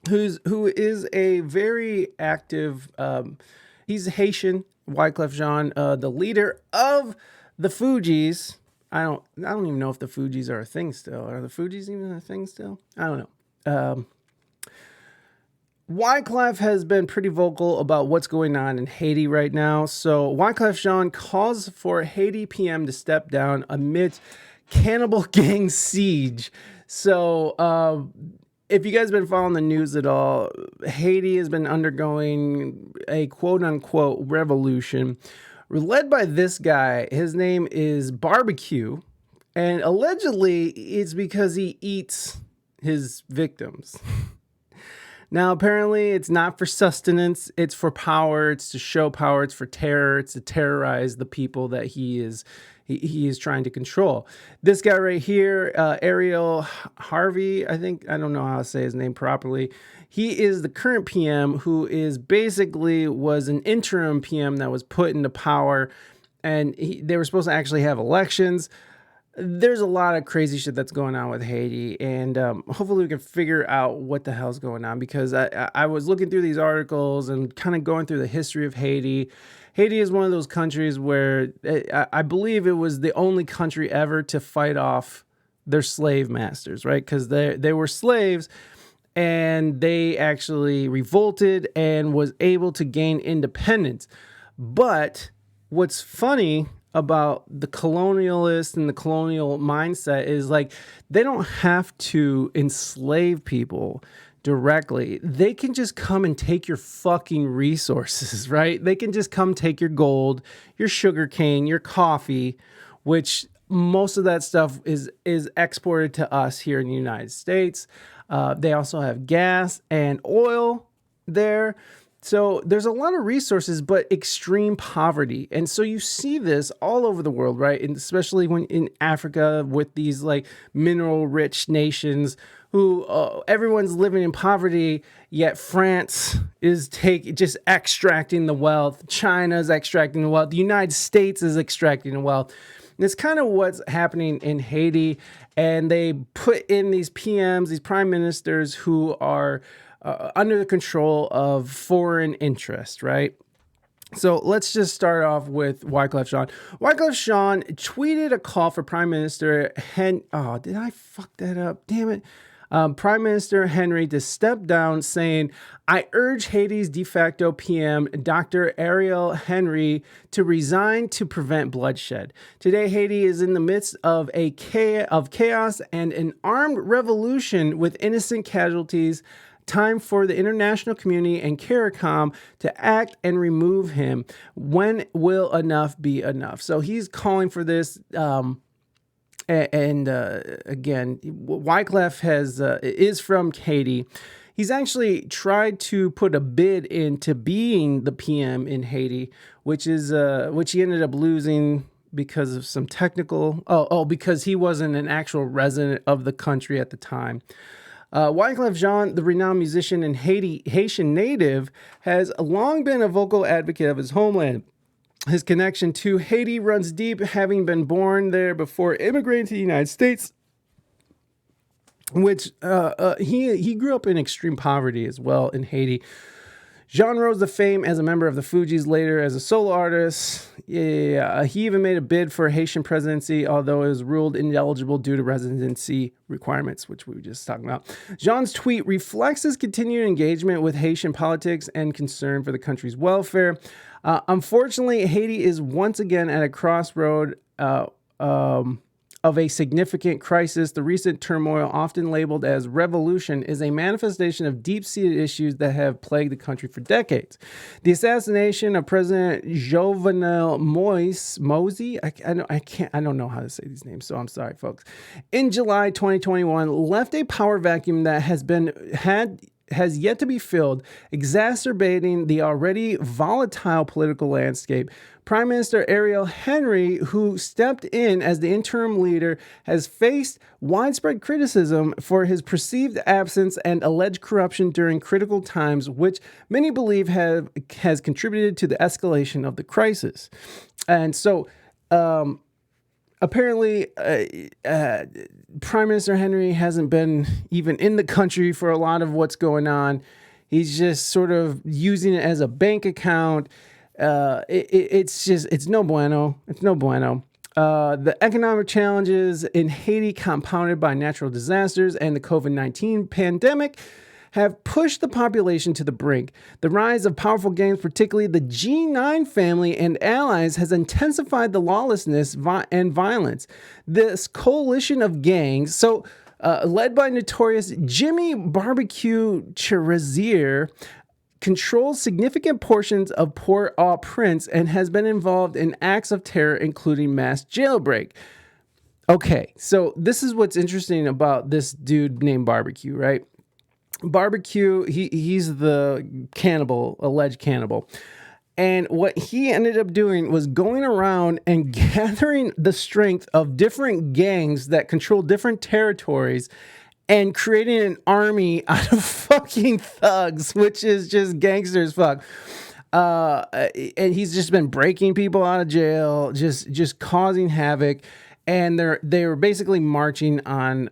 who is a very active. He's Haitian, Wyclef Jean, the leader of the Fugees. I don't even know if the Fugees are a thing still. Are the Fugees even a thing still? I don't know. Wyclef has been pretty vocal about what's going on in Haiti right now. So Wyclef Jean calls for Haiti PM to step down amid cannibal gang siege. So if you guys have been following the news at all, Haiti has been undergoing a quote unquote revolution led by this guy. His name is Barbecue. And allegedly, it's because he eats his victims. Now, apparently, it's not for sustenance. It's for power. It's to show power. It's for terror. It's to terrorize the people that he is trying to control. This guy right here, Ariel Harvey, I don't know how to say his name properly. He is the current PM who is basically was an interim PM that was put into power, and they were supposed to actually have elections. There's a lot of crazy shit that's going on with Haiti, and hopefully we can figure out what the hell's going on, because I was looking through these articles and kind of going through the history of Haiti. Haiti is one of those countries where I believe it was the only country ever to fight off their slave masters, right? Because they were slaves, and they actually revolted and was able to gain independence. But what's funny about the colonialist and the colonial mindset is like they don't have to enslave people directly. They can just come and take your fucking resources, right? They can just come take your gold, your sugar cane, your coffee, which most of that stuff is exported to us here in the United States. They also have gas and oil there. So there's a lot of resources, but extreme poverty. And so you see this all over the world, right? And especially when in Africa with these like mineral rich nations who everyone's living in poverty, yet France is just extracting the wealth. China's extracting the wealth. The United States is extracting the wealth. And it's kind of what's happening in Haiti. And they put in these PMs, these prime ministers who are under the control of foreign interest, right? So let's just start off with Wyclef Jean. Wyclef Jean tweeted a call for Prime Minister did I fuck that up? Damn it. Prime Minister Henry to step down, saying, "I urge Haiti's de facto PM, Dr. Ariel Henry, to resign to prevent bloodshed. Today, Haiti is in the midst of chaos and an armed revolution with innocent casualties. Time for the international community and CARICOM to act and remove him. When will enough be enough?" So he's calling for this. Again, Wyclef is from Haiti. He's actually tried to put a bid into being the PM in Haiti, which he ended up losing because of some technical. Because he wasn't an actual resident of the country at the time. Wyclef Jean, the renowned musician and Haitian native, has long been a vocal advocate of his homeland. His connection to Haiti runs deep, having been born there before immigrating to the United States, which he grew up in extreme poverty as well in Haiti. Jean rose to fame as a member of the Fugees, later as a solo artist. He even made a bid for a Haitian presidency, although it was ruled ineligible due to residency requirements, which we were just talking about. Jean's tweet reflects his continued engagement with Haitian politics and concern for the country's welfare. Unfortunately, Haiti is once again at a crossroad of a significant crisis. The recent turmoil, often labeled as revolution, is a manifestation of deep-seated issues that have plagued the country for decades. The assassination of President Jovenel Moise, I don't know how to say these names, so I'm sorry, folks. In July 2021, left a power vacuum that has yet to be filled, exacerbating the already volatile political landscape. Prime Minister Ariel Henry, who stepped in as the interim leader, has faced widespread criticism for his perceived absence and alleged corruption during critical times, which many believe has contributed to the escalation of the crisis. And so, apparently, Prime Minister Henry hasn't been even in the country for a lot of what's going on. He's just sort of using it as a bank account. It's no bueno. It's no bueno. The economic challenges in Haiti, compounded by natural disasters and the COVID-19 pandemic, have pushed the population to the brink. The rise of powerful gangs, particularly the G9 family and allies, has intensified the lawlessness and violence. This coalition of gangs, led by notorious Jimmy Barbecue Cherizier, controls significant portions of Port-au-Prince and has been involved in acts of terror, including mass jailbreak. Okay, so this is what's interesting about this dude named Barbecue, right? Barbecue, he's the cannibal, alleged cannibal. And what he ended up doing was going around and gathering the strength of different gangs that control different territories and creating an army out of fucking thugs, which is just gangsters fuck. And he's just been breaking people out of jail, just causing havoc. And they were basically marching on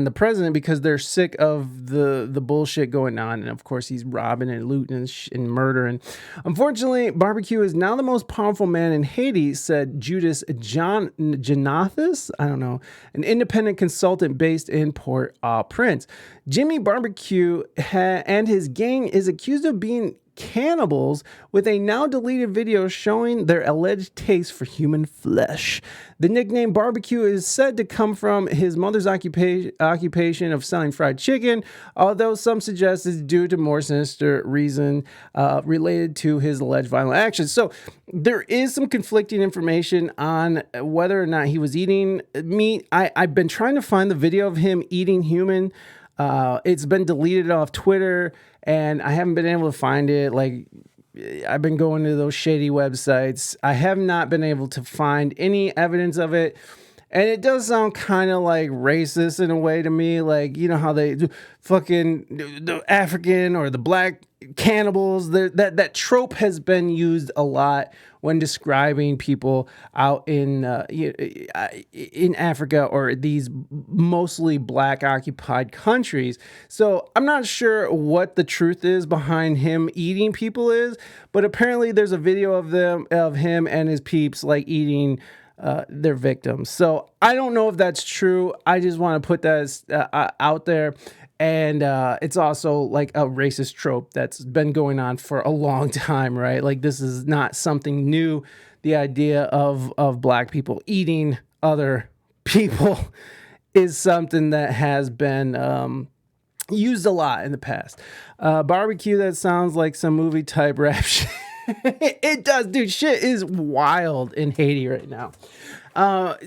the president because they're sick of the bullshit going on. And of course, he's robbing and looting and murdering. Unfortunately, Barbecue is now the most powerful man in Haiti, said Judas Janathis, I don't know, an independent consultant based in Port-au-Prince. Jimmy Barbecue and his gang is accused of being cannibals, with a now deleted video showing their alleged taste for human flesh. The nickname Barbecue is said to come from his mother's occupation of selling fried chicken, although some suggest it's due to more sinister reason related to his alleged violent actions. So there is some conflicting information on whether or not he was eating meat. I've been trying to find the video of him eating human. It's been deleted off Twitter, and I haven't been able to find it. Like, I've been going to those shady websites. I have not been able to find any evidence of it. And it does sound kind of like racist in a way to me. Like, you know how they do fucking the African or the black cannibals. That trope has been used a lot when describing people out in Africa or these mostly black occupied countries. So I'm not sure what the truth is behind him eating people is, but apparently there's a video of him and his peeps like eating their victims. So I don't know if that's true. I just want to put that out there. And it's also like a racist trope that's been going on for a long time, right? Like, this is not something new. The idea of black people eating other people is something that has been used a lot in the past. Barbecue, that sounds like some movie type rap shit. It does, dude. Shit is wild in Haiti right now.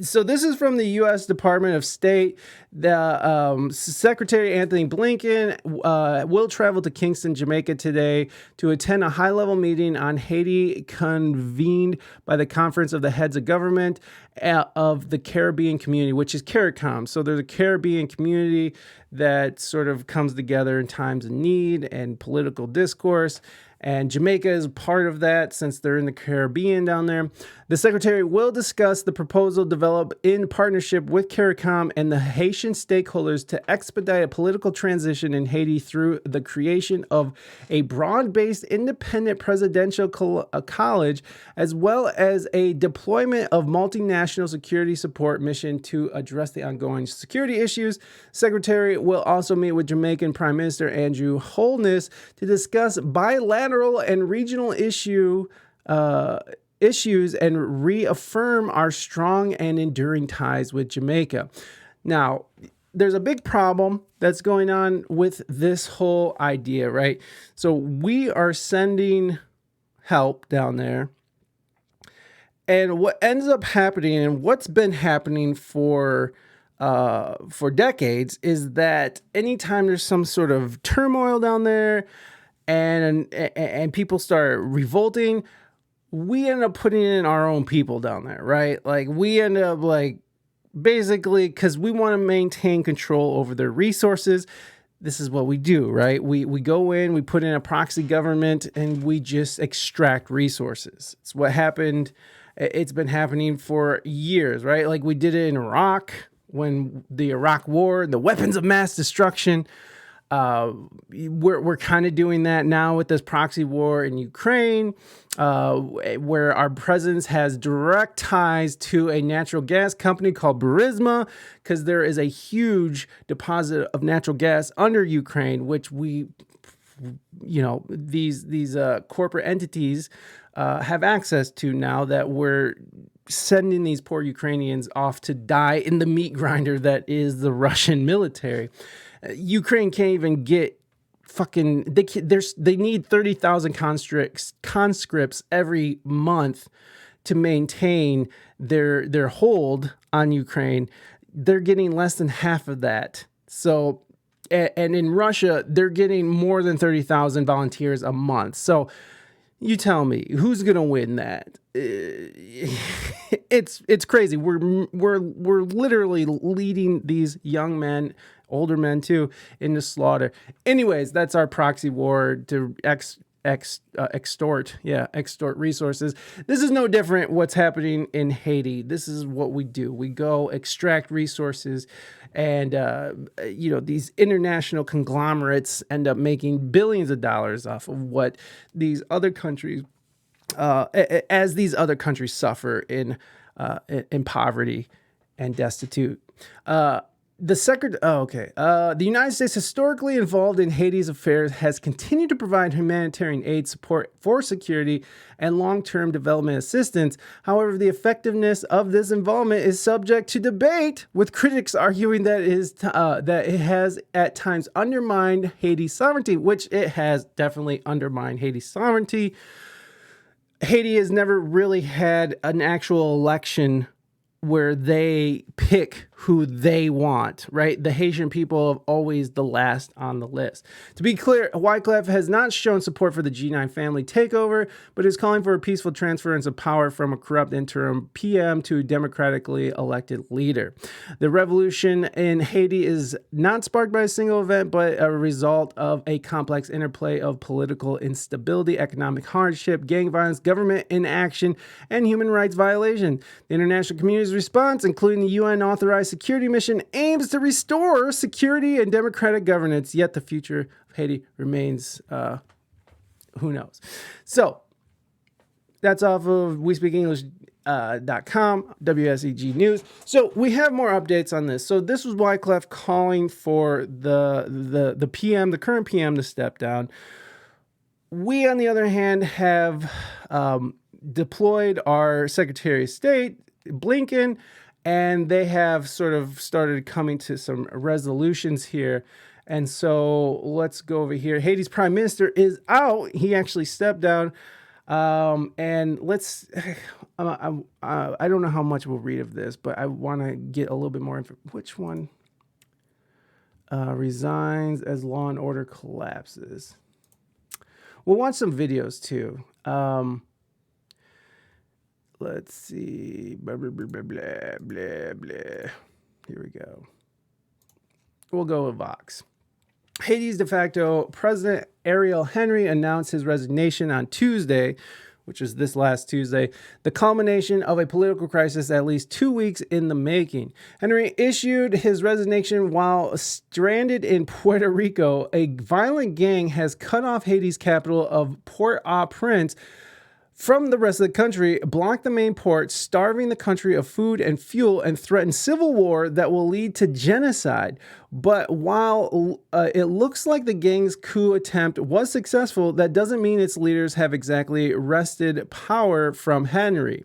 So this is from the U.S. Department of State. The Secretary Anthony Blinken will travel to Kingston, Jamaica today to attend a high-level meeting on Haiti convened by the Conference of the Heads of Government of the Caribbean Community, which is CARICOM. So there's a Caribbean community that sort of comes together in times of need and political discourse. And Jamaica is part of that since they're in the Caribbean down there. The secretary will discuss the proposal developed in partnership with CARICOM and the Haitian stakeholders to expedite a political transition in Haiti through the creation of a broad-based independent presidential college, as well as a deployment of multinational security support mission to address the ongoing security issues. Secretary will also meet with Jamaican Prime Minister Andrew Holness to discuss bilateral and regional issues and reaffirm our strong and enduring ties with Jamaica. Now, there's a big problem that's going on with this whole idea, right? So we are sending help down there. And what ends up happening, and what's been happening for decades, is that anytime there's some sort of turmoil down there and people start revolting, we end up putting in our own people down there, right? Like, we end up like basically, because we want to maintain control over their resources. This is what we do, right? We go in, we put in a proxy government, and we just extract resources. It's what happened It's been happening for years, right? Like we did it in Iraq when the Iraq War, the weapons of mass destruction. We're kind of doing that now with this proxy war in Ukraine, where our president has direct ties to a natural gas company called Burisma, because there is a huge deposit of natural gas under Ukraine, which these corporate entities have access to now that we're sending these poor Ukrainians off to die in the meat grinder that is the Russian military. Ukraine can't even get they need 30,000 conscripts every month to maintain their hold on Ukraine. They're getting less than half of that. So, and in Russia, they're getting more than 30,000 volunteers a month. So you tell me, who's going to win that? It's crazy. We're literally leading these young men, older men too, into slaughter. Anyways, that's our proxy war to extort resources. This is no different what's happening in Haiti. This is what we do. We go extract resources, and these international conglomerates end up making billions of dollars off of what these other countries, as these other countries suffer in poverty and destitute. The United States, historically involved in Haiti's affairs, has continued to provide humanitarian aid, support for security, and long-term development assistance. However, the effectiveness of this involvement is subject to debate, with critics arguing that it has at times undermined Haiti's sovereignty, which it has definitely undermined Haiti's sovereignty. Haiti has never really had an actual election where they pick who they want, right? The Haitian people are always the last on the list. To be clear, Wyclef has not shown support for the G9 family takeover, but is calling for a peaceful transference of power from a corrupt interim PM to a democratically elected leader. The revolution in Haiti is not sparked by a single event, but a result of a complex interplay of political instability, economic hardship, gang violence, government inaction, and human rights violation. The international community's response, including the UN-authorized security mission, aims to restore security and democratic governance, yet the future of Haiti remains, who knows. So that's off of WeSpeakEnglish.com, WSEG News. So we have more updates on this. So this was Wyclef calling for the PM, the current PM, to step down. We, on the other hand, have deployed our Secretary of State, Blinken, and they have sort of started coming to some resolutions here. And so let's go over here. Haiti's prime minister is out. He actually stepped down. And let's, I don't know how much we'll read of this, but I want to get a little bit more info. Which one? Resigns as law and order collapses. We'll watch some videos too. Let's see. Blah, blah, blah, blah, blah, blah, blah. Here we go. We'll go with Vox. Haiti's de facto president, Ariel Henry, announced his resignation on Tuesday, which is this last Tuesday, the culmination of a political crisis at least 2 weeks in the making. Henry issued his resignation while stranded in Puerto Rico. A violent gang has cut off Haiti's capital of Port-au-Prince from the rest of the country, blocked the main port, starving the country of food and fuel, and threatened civil war that will lead to genocide. But while it looks like the gang's coup attempt was successful, that doesn't mean its leaders have exactly wrested power from Henry.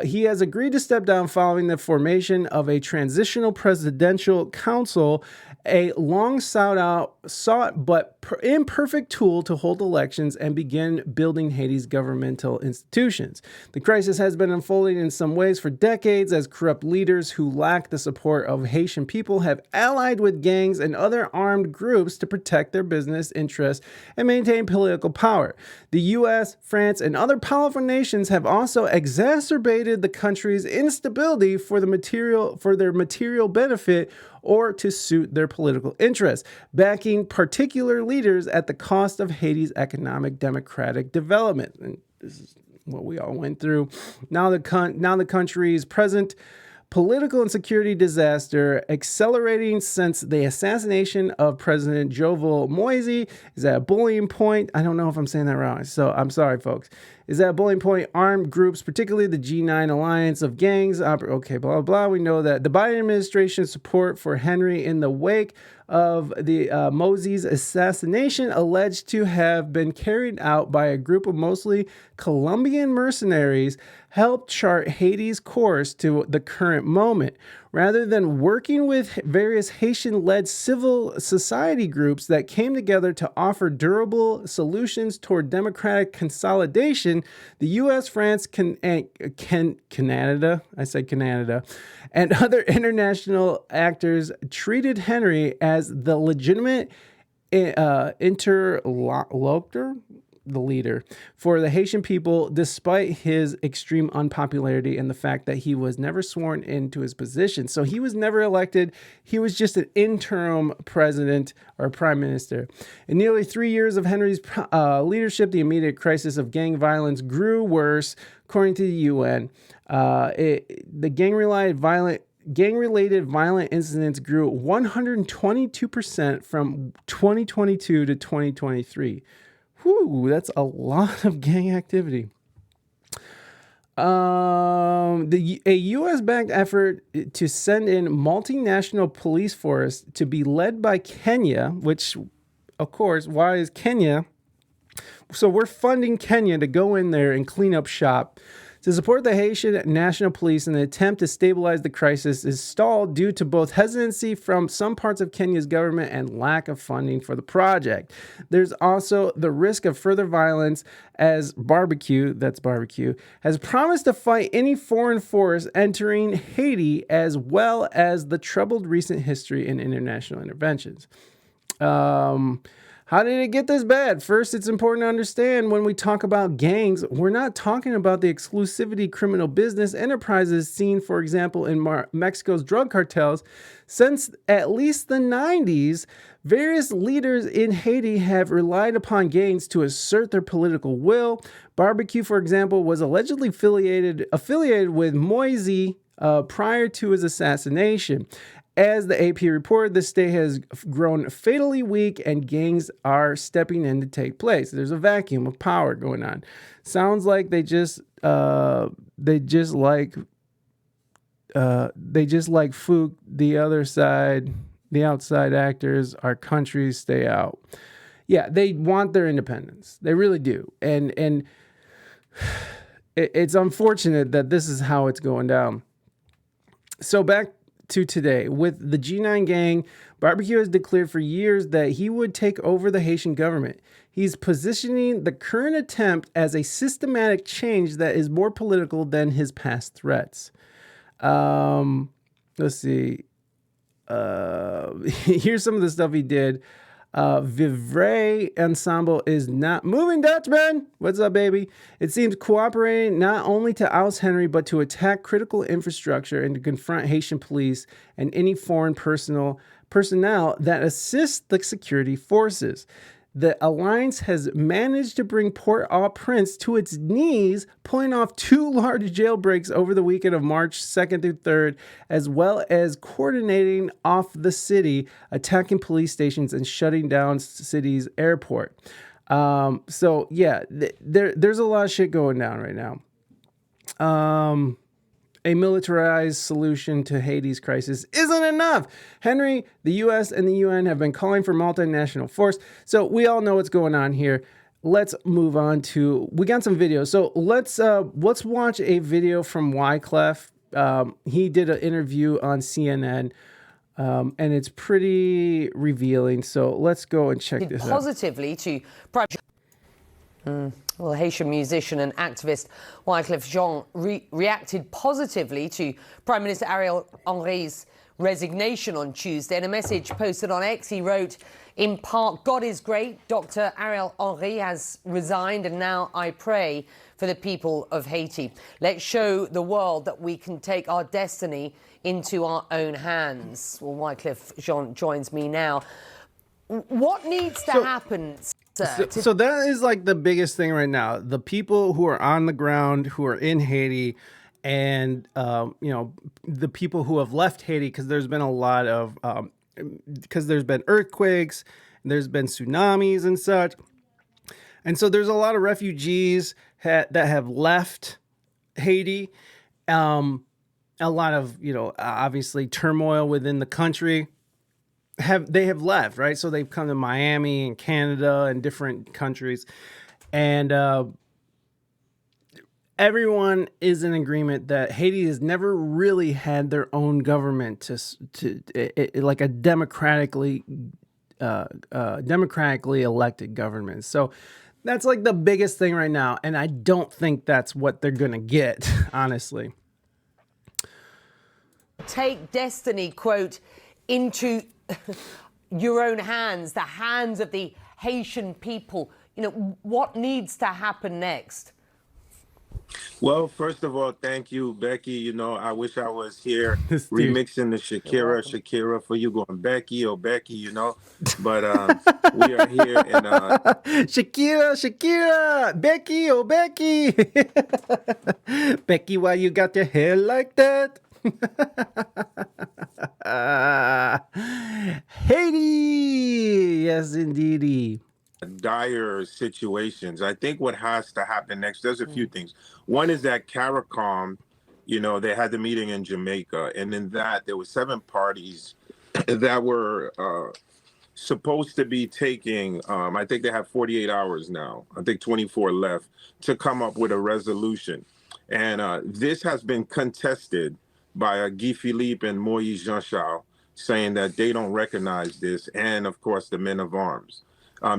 He has agreed to step down following the formation of a transitional presidential council, a long sought but imperfect tool to hold elections and begin building Haiti's governmental institutions. The crisis has been unfolding in some ways for decades, as corrupt leaders who lack the support of Haitian people have allied with gangs and other armed groups to protect their business interests and maintain political power. The U.S., France, and other powerful nations have also exacerbated the country's instability for their material benefit or to suit their political interests, backing particular leaders at the cost of Haiti's economic democratic development. And this is what we all went through. Now the country's present political and security disaster accelerating since the assassination of President Jovenel Moise is at a boiling point. I don't know if I'm saying that wrong, so I'm sorry, folks. Is at a boiling point. Armed groups, particularly the G9 alliance of gangs, okay, blah, blah, blah. We know that the Biden administration's support for Henry in the wake of the Mosey's assassination alleged to have been carried out by a group of mostly Colombian mercenaries helped chart Haiti's course to the current moment. Rather than working with various Haitian-led civil society groups that came together to offer durable solutions toward democratic consolidation, the U.S., France, Canada, and other international actors treated Henry as the legitimate interlocutor, the leader for the Haitian people, despite his extreme unpopularity and the fact that he was never sworn into his position. So he was never elected. He was just an interim president or prime minister. In nearly 3 years of Henry's leadership, the immediate crisis of gang violence grew worse, according to the UN. The gang-related violent incidents grew 122% from 2022 to 2023. Whew, that's a lot of gang activity. A U.S.-backed effort to send in multinational police force to be led by Kenya, which, of course, why is Kenya? So we're funding Kenya to go in there and clean up shop. To support the Haitian National Police in the attempt to stabilize the crisis is stalled due to both hesitancy from some parts of Kenya's government and lack of funding for the project. There's also the risk of further violence as Barbecue, has promised to fight any foreign force entering Haiti, as well as the troubled recent history in international interventions. How did it get this bad? First, it's important to understand when we talk about gangs, we're not talking about the exclusivity criminal business enterprises seen, for example, in Mexico's drug cartels. Since at least the 90s, various leaders in Haiti have relied upon gangs to assert their political will. Barbecue, for example, was allegedly affiliated with Moise prior to his assassination. As the AP reported, the state has grown fatally weak and gangs are stepping in to take place. There's a vacuum of power going on. Sounds like they just like Fook, the other side, the outside actors, our countries stay out. Yeah, they want their independence. They really do. And it's unfortunate that this is how it's going down. So back to today, with the G9 gang, Barbecue has declared for years that he would take over the Haitian government. He's positioning the current attempt as a systematic change that is more political than his past threats. Let's see. Here's some of the stuff he did. Vivre Ensemble is not moving, Dutchman. What's up, baby? It seems cooperating not only to oust Henry, but to attack critical infrastructure and to confront Haitian police and any foreign personnel that assist the security forces. The alliance has managed to bring Port-au-Prince to its knees, pulling off 2 large jailbreaks over the weekend of March 2nd through 3rd, as well as coordinating off the city, attacking police stations and shutting down city's airport. So yeah, there's a lot of shit going down right now. A militarized solution to Haiti's crisis isn't enough. Henry, the U.S., and the UN have been calling for multinational force. So we all know what's going on here. Let's move on to, we got some videos. So let's watch a video from Wyclef. He did an interview on CNN, and it's pretty revealing. So let's go and check this out. Positively to Well, Haitian musician and activist Wyclef Jean reacted positively to Prime Minister Ariel Henry's resignation on Tuesday. In a message posted on X, he wrote, in part, God is great. Dr. Ariel Henry has resigned, and now I pray for the people of Haiti. Let's show the world that we can take our destiny into our own hands. Well, Wyclef Jean joins me now. What needs to happen? So that is like the biggest thing right now. The people who are on the ground, who are in Haiti, and the people who have left Haiti, because there's been a lot of because there's been earthquakes, there's been tsunamis and such, and so there's a lot of refugees that have left Haiti. A lot of obviously turmoil within the country. They have left, right? So they've come to Miami and Canada and different countries, and everyone is in agreement that Haiti has never really had their own government like a democratically elected government. So that's like the biggest thing right now, and I don't think that's what they're gonna get, honestly. Take destiny, quote, into your own hands, the hands of the Haitian people. What needs to happen next? Well, first of all, thank you, Becky. I wish I was here This dude. remixing the Shakira for you going Becky or Becky, But we are here and Shakira, Becky, oh Becky. Becky, why you got your hair like that? Haiti, yes indeedy. dire situations. I think what has to happen next, there's a few things. One is that CARICOM, they had the meeting in Jamaica, and in that there were 7 parties that were supposed to be taking, I think they have 48 hours now, I think 24 left, to come up with a resolution. And this has been contested by Guy Philippe and Moïse Jean-Charles, saying that they don't recognize this, and of course the men of arms.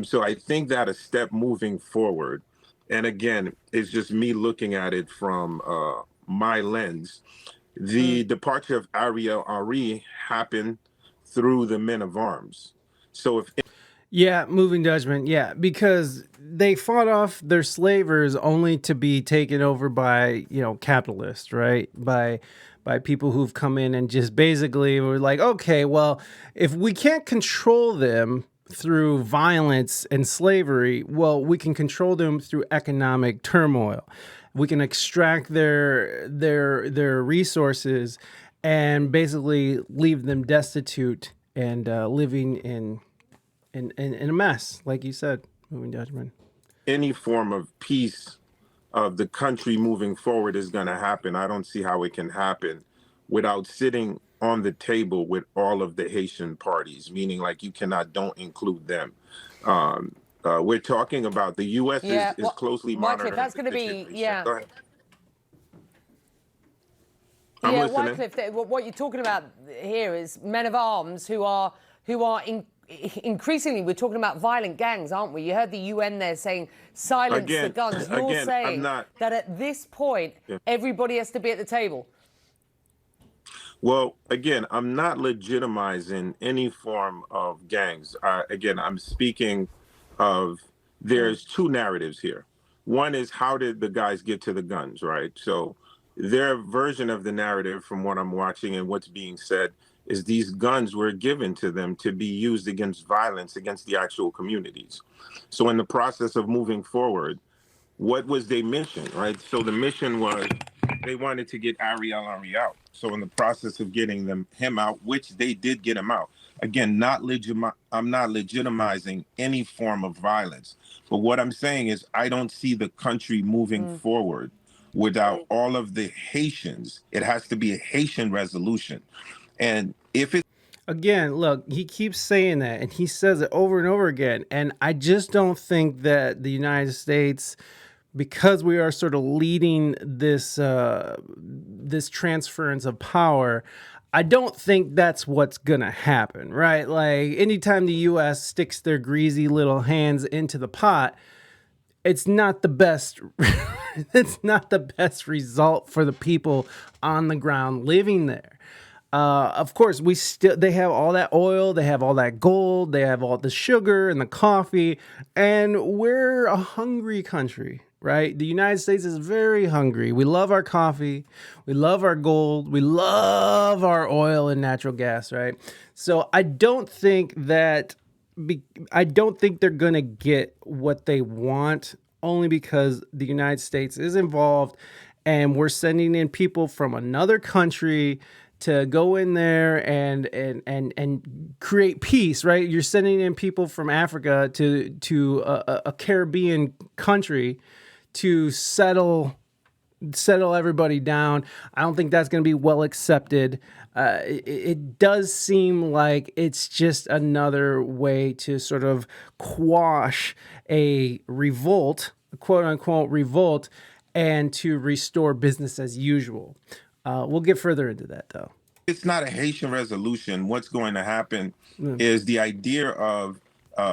So I think that a step moving forward, and again, it's just me looking at it from my lens, the departure of Ariel Henry happened through the men of arms. So if Yeah, moving judgment. Yeah, because they fought off their slavers only to be taken over by, capitalists, right? By people who've come in and just basically were like, okay, well, if we can't control them through violence and slavery, well, we can control them through economic turmoil. We can extract their resources and basically leave them destitute and living in a mess, like you said, moving judgment. any form of peace of the country moving forward is going to happen, I don't see how it can happen without sitting on the table with all of the Haitian parties, meaning like don't include them. We're talking about the U.S. is closely monitoring. That's going to be, yeah. Go ahead. I'm listening. Wyclef, what you're talking about here is men of arms who are increasingly, we're talking about violent gangs, aren't we? You heard the UN there saying, silence the guns. You're saying that at this point, everybody has to be at the table. Well, again, I'm not legitimizing any form of gangs. Again, I'm speaking of, there's 2 narratives here. One is, how did the guys get to the guns, right? So their version of the narrative, from what I'm watching and what's being said, is these guns were given to them to be used against violence against the actual communities. So in the process of moving forward, what was their mission, right? So the mission was they wanted to get Ariel Henry out. So in the process of getting him out, which they did get him out, again, I'm not legitimizing any form of violence. But what I'm saying is, I don't see the country moving forward without all of the Haitians. It has to be a Haitian resolution. And if it Again, look, he keeps saying that, and he says it over and over again. And I just don't think that the United States, because we are sort of leading this this transference of power, I don't think that's what's gonna happen, right? Like, anytime the U.S. sticks their greasy little hands into the pot, it's not the best. It's not the best result for the people on the ground living there. Of course, they have all that oil, they have all that gold, they have all the sugar and the coffee, and we're a hungry country, right? The United States is very hungry. We love our coffee, we love our gold, we love our oil and natural gas, right? So I don't think that I don't think they're going to get what they want, only because the United States is involved and we're sending in people from another country to go in there and create peace, right? You're sending in people from Africa to a Caribbean country to settle everybody down. I don't think that's going to be well accepted. It does seem like it's just another way to sort of quash a revolt, quote unquote revolt, and to restore business as usual. We'll get further into that though. It's not a Haitian resolution. What's going to happen is the idea of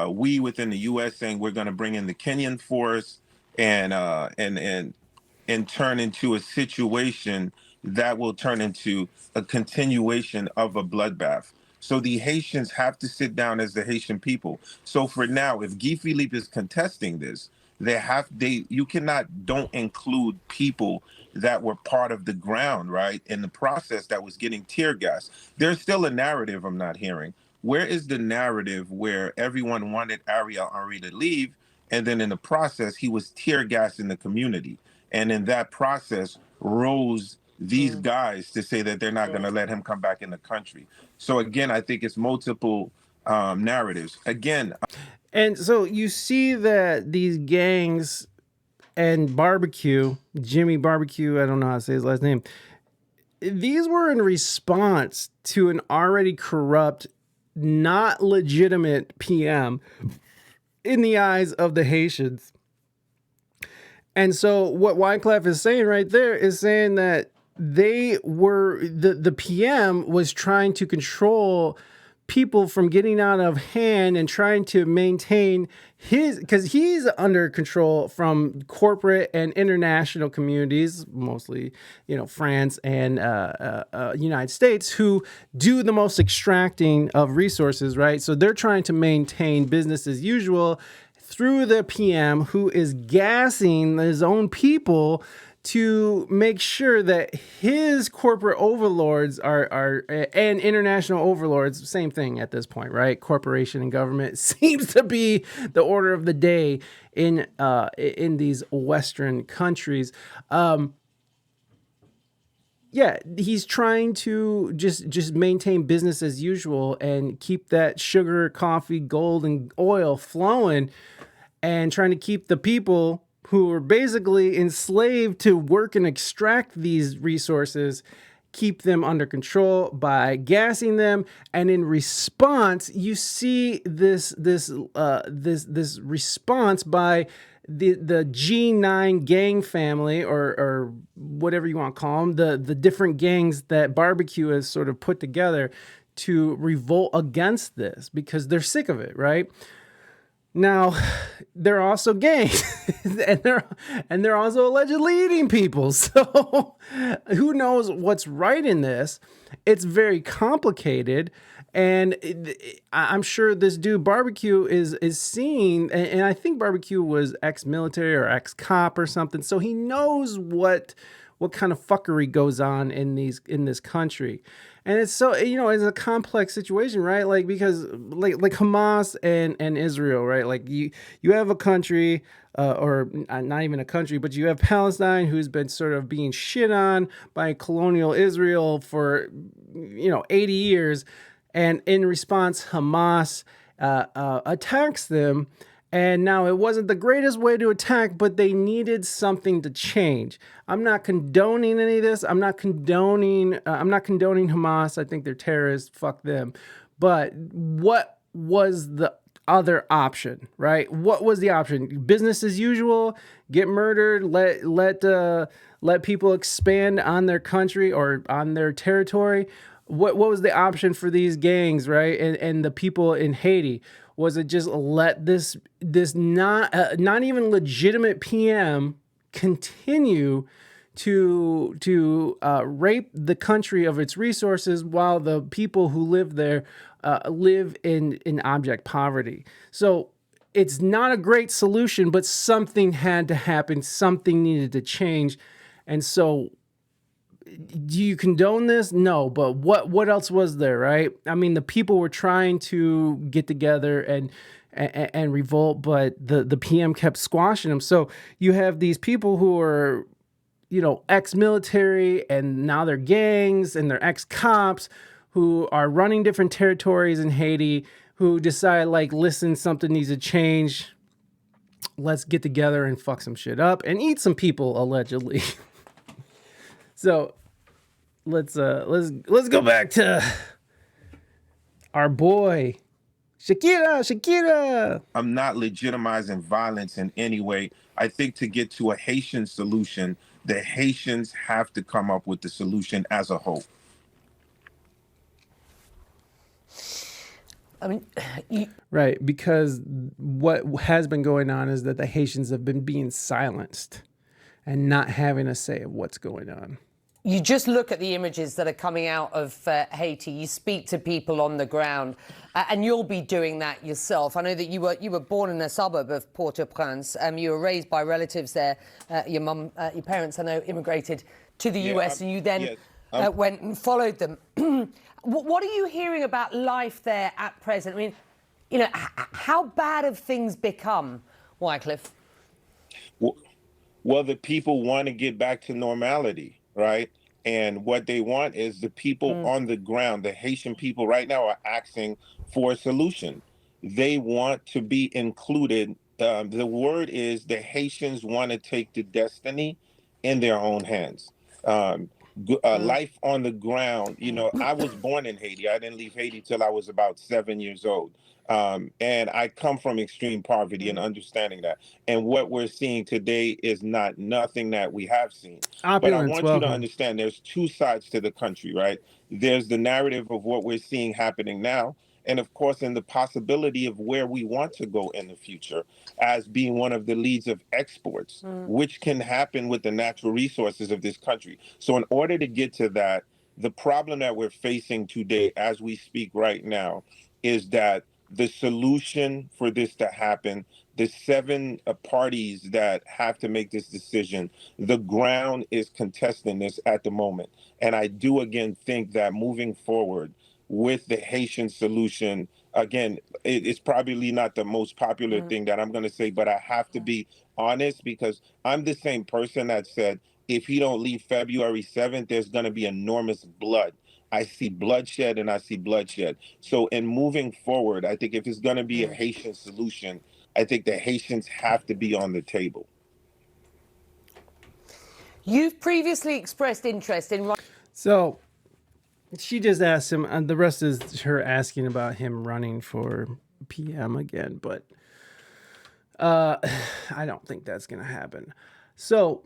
we within the U.S. saying we're going to bring in the Kenyan force and turn into a situation that will turn into a continuation of a bloodbath. So the Haitians have to sit down as the Haitian people. So for now, if Guy Philippe is contesting this, you cannot don't include people that were part of the ground, right, in the process that was getting tear gas. There's still a narrative I'm not hearing. Where is the narrative where everyone wanted Ariel Henry to leave, and then in the process he was tear gassing the community? And in that process rose these guys to say that they're not going to let him come back in the country. So again, I think it's multiple narratives. Again, And so you see that these gangs and barbecue, Jimmy Barbecue, I don't know how to say his last name, these were in response to an already corrupt, not legitimate PM in the eyes of the Haitians. And so what Wyclef is saying right there is saying that the PM was trying to control people from getting out of hand and trying to maintain because he's under control from corporate and international communities, mostly, France and United States, who do the most extracting of resources, right? So they're trying to maintain business as usual through the PM, who is gassing his own people to make sure that his corporate overlords are and international overlords, same thing at this point, right? Corporation and government seems to be the order of the day in these Western countries. Yeah, he's trying to just maintain business as usual and keep that sugar, coffee, gold, and oil flowing, and trying to keep the people who are basically enslaved to work and extract these resources, keep them under control by gassing them. And in response, you see this response by the G9 gang family, or whatever you want to call them, the different gangs that Barbecue has sort of put together to revolt against this because they're sick of it, right? Now, they're also gangs, and they're also allegedly eating people. So, who knows what's right in this? It's very complicated, and I'm sure this dude Barbecue is seeing, and I think Barbecue was ex-military or ex-cop or something, so he knows what kind of fuckery goes on in this country. And it's so, it's a complex situation, right? Like, because like Hamas and Israel, right? Like you have a country, or not even a country, but you have Palestine, who's been sort of being shit on by colonial Israel for, 80 years. And in response, Hamas attacks them. And now it wasn't the greatest way to attack, but they needed something to change. I'm not condoning any of this. I'm not condoning Hamas. I think they're terrorists. Fuck them. But what was the other option, right? What was the option? Business as usual, get murdered, let people expand on their country or on their territory. What was the option for these gangs, right? And the people in Haiti? Was it just let this not even legitimate PM continue to rape the country of its resources while the people who live there live in abject poverty? So it's not a great solution, but something had to happen. Something needed to change. And so do you condone this? No, but what else was there, right? I mean, the people were trying to get together and revolt, but the PM kept squashing them. So you have these people who are, ex-military, and now they're gangs, and they're ex-cops who are running different territories in Haiti, who decide, like, listen, something needs to change. Let's get together and fuck some shit up and eat some people, allegedly. So let's go back to our boy Shakira. I'm not legitimizing violence in any way. I think to get to a Haitian solution, the Haitians have to come up with the solution as a whole. I mean, Right, because what has been going on is that the Haitians have been being silenced and not having a say of what's going on. you just look at the images that are coming out of Haiti. You speak to people on the ground, and you'll be doing that yourself. I know that you were born in a suburb of Port-au-Prince. You were raised by relatives there. Your parents, I know, immigrated to the US, and you then went and followed them. What are you hearing about life there at present? I mean, how bad have things become, Wyclef? Well, the people want to get back to normality, right? And what they want is the people on the ground, the Haitian people right now are asking for a solution. They want to be included. The word is the Haitians want to take the destiny in their own hands. Life on the ground. I was born in Haiti. I didn't leave Haiti till I was about 7 years old. And I come from extreme poverty and understanding that. And what we're seeing today is not nothing that we have seen. But I want you to understand there's two sides to the country, right? There's the narrative of what we're seeing happening now. And of course, in the possibility of where we want to go in the future as being one of the leads of exports, which can happen with the natural resources of this country. So in order to get to that, the problem that we're facing today as we speak right now is that the solution for this to happen, the 7 parties that have to make this decision, the ground is contesting this at the moment. And I do again think that moving forward with the Haitian solution, again, it's probably not the most popular thing that I'm going to say, but I have to be honest because I'm the same person that said, if he don't leave February 7th, there's going to be enormous blood. I see bloodshed and I see bloodshed. So in moving forward, I think if it's going to be a Haitian solution, I think the Haitians have to be on the table. You've previously expressed interest in... So she just asked him, and the rest is her asking about him running for PM again, but I don't think that's going to happen. So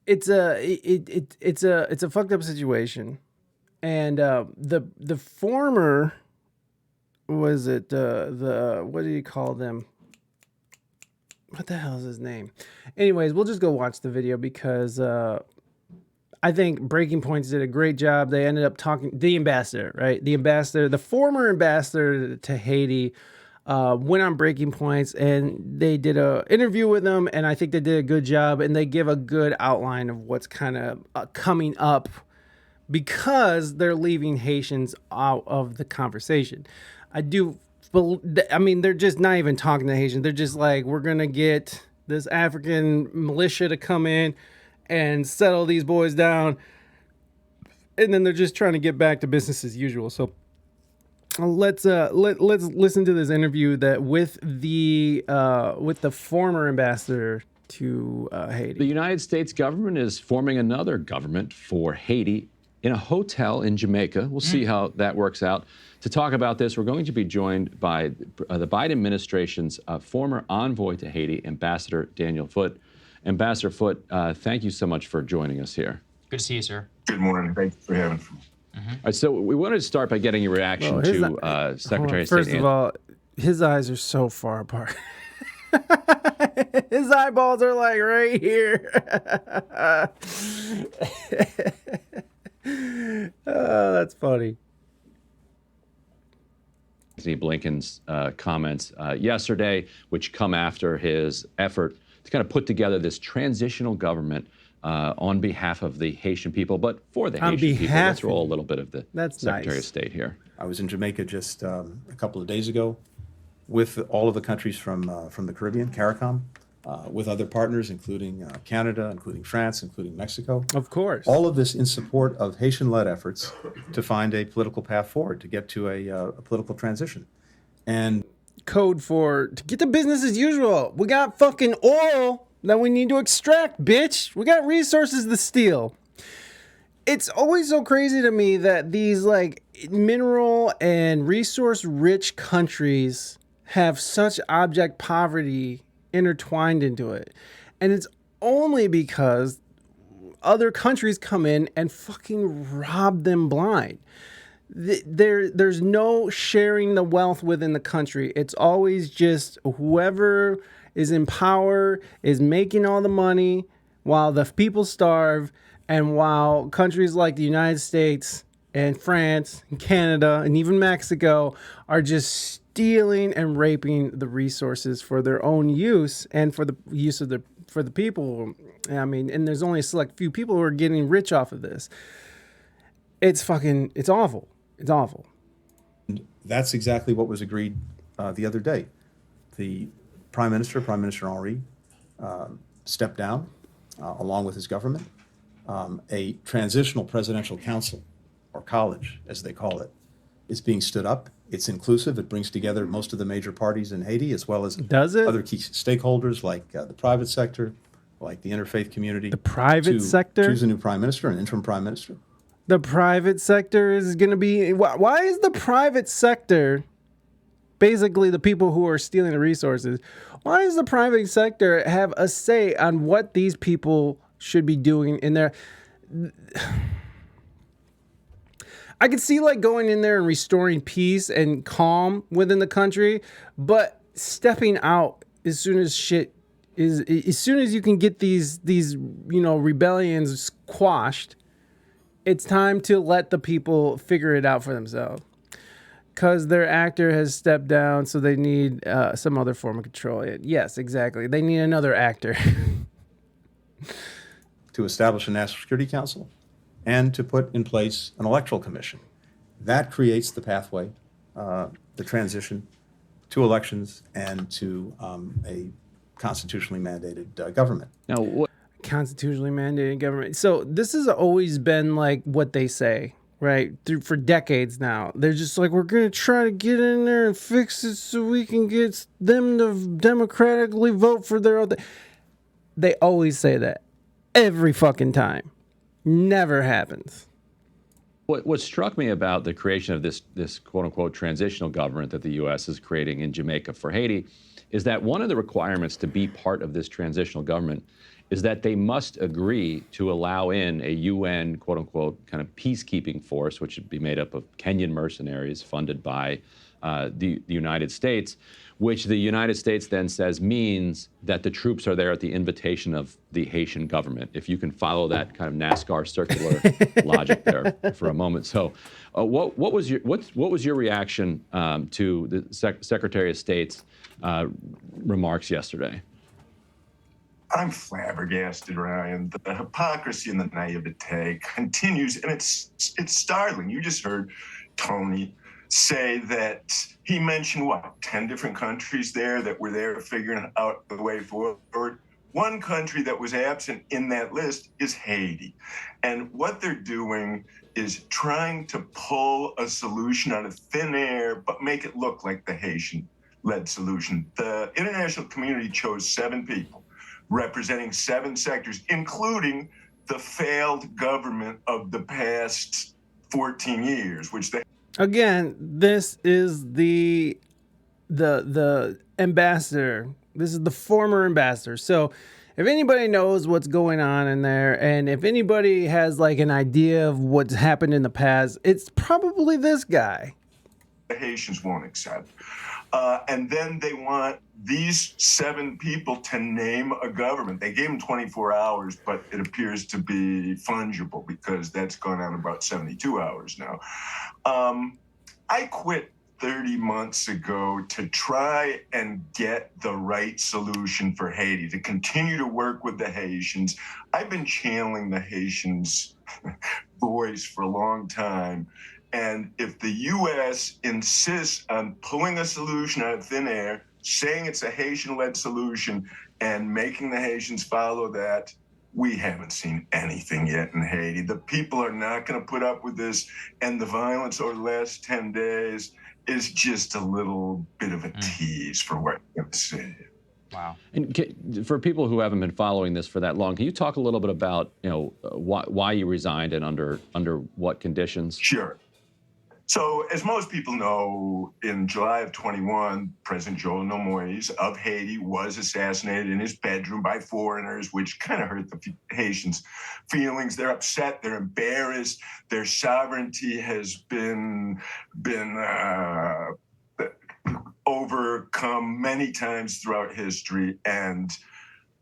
it's a fucked up situation, and the former, was it the what do you call them? What the hell is his name? Anyways, we'll just go watch the video because I think Breaking Points did a great job. They ended up talking the ambassador, right? The ambassador, the former ambassador to Haiti, went on Breaking Points, and they did a interview with them, and I think they did a good job, and they give a good outline of what's kind of coming up because they're leaving Haitians out of the conversation. They're just not even talking to Haitians. They're just like, we're gonna get this African militia to come in and settle these boys down, and then they're just trying to get back to business as usual. So let's listen to this interview that with the former ambassador to Haiti. The United States government is forming another government for Haiti in a hotel in Jamaica. We'll see how that works out. To talk about this, we're going to be joined by the Biden administration's former envoy to Haiti, Ambassador Daniel Foote. Ambassador Foote, thank you so much for joining us here. Good to see you, sir. Good morning. Thank you for having me. All right, so we wanted to start by getting your reaction to Secretary of State. First of all, his eyes are so far apart. His eyeballs are like right here. Oh, that's funny. Anthony Blinken's comments yesterday, which come after his effort to kind of put together this transitional government on behalf of the Haitian people, but for the On Haitian people. behalf Let's roll a little bit of the That's Secretary nice. of State here. I was in Jamaica just a couple of days ago with all of the countries from the Caribbean, CARICOM, with other partners, including Canada, including France, including Mexico. Of course. All of this in support of Haitian-led efforts to find a political path forward, to get to a political transition. And code for to get the business as usual. We got fucking oil that we need to extract, bitch. We got resources to steal. It's always so crazy to me that these like mineral and resource rich countries have such abject poverty intertwined into it. And it's only because other countries come in and fucking rob them blind. There's no sharing the wealth within the country. It's always just whoever is in power is making all the money while the people starve, and while countries like the United States and France and Canada and even Mexico are just stealing and raping the resources for their own use and for the use of for the people. I mean, and there's only a select few people who are getting rich off of this. It's awful. It's awful. that's exactly what was agreed the other day. The Prime Minister Henri, stepped down along with his government. A transitional presidential council, or college, as they call it, is being stood up. It's inclusive. It brings together most of the major parties in Haiti, as well as other key stakeholders like the private sector, like the interfaith community. The private sector? Choose a new prime minister, an interim prime minister. The private sector is going to be... Why is the private sector, basically the people who are stealing the resources, why does the private sector have a say on what these people should be doing in there? I could see like going in there and restoring peace and calm within the country, but stepping out as soon as you can get these rebellions quashed, it's time to let the people figure it out for themselves. Because their actor has stepped down, so they need some other form of control. Yes, exactly. They need another actor. To establish a National Security Council and to put in place an electoral commission. That creates the pathway, the transition to elections and to a constitutionally mandated government. Now, what? Constitutionally mandated government. So this has always been like what they say, right? For decades now. They're just like, we're going to try to get in there and fix it so we can get them to democratically vote for their own. They always say that every fucking time. Never happens. What struck me about the creation of this quote-unquote transitional government that the U.S. is creating in Jamaica for Haiti is that one of the requirements to be part of this transitional government is that they must agree to allow in a UN quote-unquote kind of peacekeeping force, which would be made up of Kenyan mercenaries funded by the United States, which the United States then says means that the troops are there at the invitation of the Haitian government, if you can follow that kind of NASCAR circular logic there for a moment. So what was your reaction to the Secretary of State's remarks yesterday? I'm flabbergasted, Ryan. The hypocrisy and the naivete continues, and it's startling. You just heard Tony say that he mentioned, 10 different countries there that were there figuring out the way forward. One country that was absent in that list is Haiti. And what they're doing is trying to pull a solution out of thin air, but make it look like the Haitian-led solution. The international community chose 7 people representing 7 sectors, including the failed government of the past 14 years, which they... Again, this is the ambassador. This is the former ambassador. So if anybody knows what's going on in there, and if anybody has like an idea of what's happened in the past, it's probably this guy. The Haitians won't accept. And then they want these 7 people to name a government. They gave them 24 hours, but it appears to be fungible because that's gone on about 72 hours now. I quit 30 months ago to try and get the right solution for Haiti, to continue to work with the Haitians. I've been channeling the Haitians' voice for a long time. And if the U.S. insists on pulling a solution out of thin air, saying it's a Haitian-led solution, and making the Haitians follow that, we haven't seen anything yet in Haiti. The people are not going to put up with this, and the violence over the last 10 days is just a little bit of a tease for what I'm going to say. Wow. And for people who haven't been following this for that long, can you talk a little bit about, why you resigned and under what conditions? Sure. So, as most people know, in July of 21, President Jovenel Moïse of Haiti was assassinated in his bedroom by foreigners, which kind of hurt the Haitians' feelings. They're upset, they're embarrassed, their sovereignty has been overcome many times throughout history. And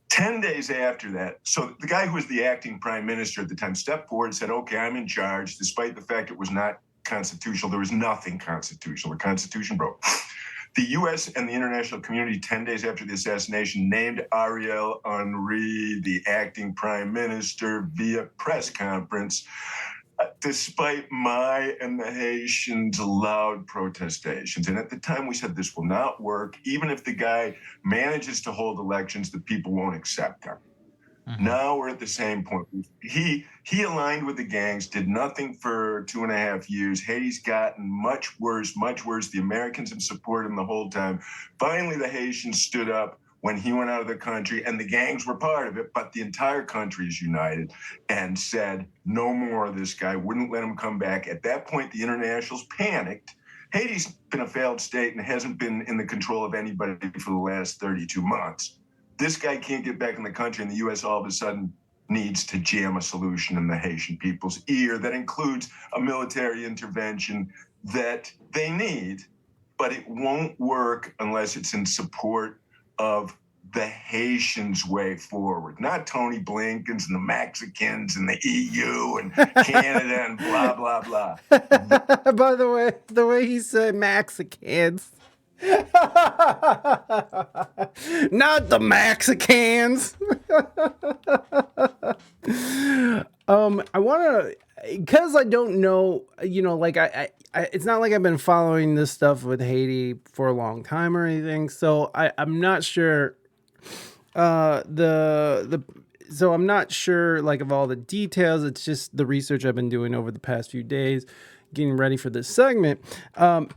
10 days after that, so the guy who was the acting prime minister at the time stepped forward and said, okay, I'm in charge, despite the fact it was not constitutional. There was nothing constitutional. The Constitution broke. The U.S. and the international community, 10 days after the assassination, named Ariel Henry the acting prime minister via press conference, despite my and the Haitians' loud protestations. And at the time, we said this will not work. Even if the guy manages to hold elections, the people won't accept him. Now we're at the same point. He aligned with the gangs, did nothing for 2.5 years. Haiti's gotten much worse, much worse. The Americans have supported him the whole time. Finally, the Haitians stood up when he went out of the country, and the gangs were part of it, but the entire country is united and said, no more of this guy, wouldn't let him come back. At that point, the internationals panicked. Haiti's been a failed state and hasn't been in the control of anybody for the last 32 months. This guy can't get back in the country, and the U.S. all of a sudden needs to jam a solution in the Haitian people's ear that includes a military intervention that they need, but it won't work unless it's in support of the Haitians' way forward, not Tony Blinken's and the Mexicans and the EU and Canada and blah, blah, blah. By the way he said Mexicans. Not the Mexicans. I want to, because I don't know, I it's not like I've been following this stuff with Haiti for a long time or anything, so I'm not sure so I'm not sure of all the details. It's just the research I've been doing over the past few days, getting ready for this segment.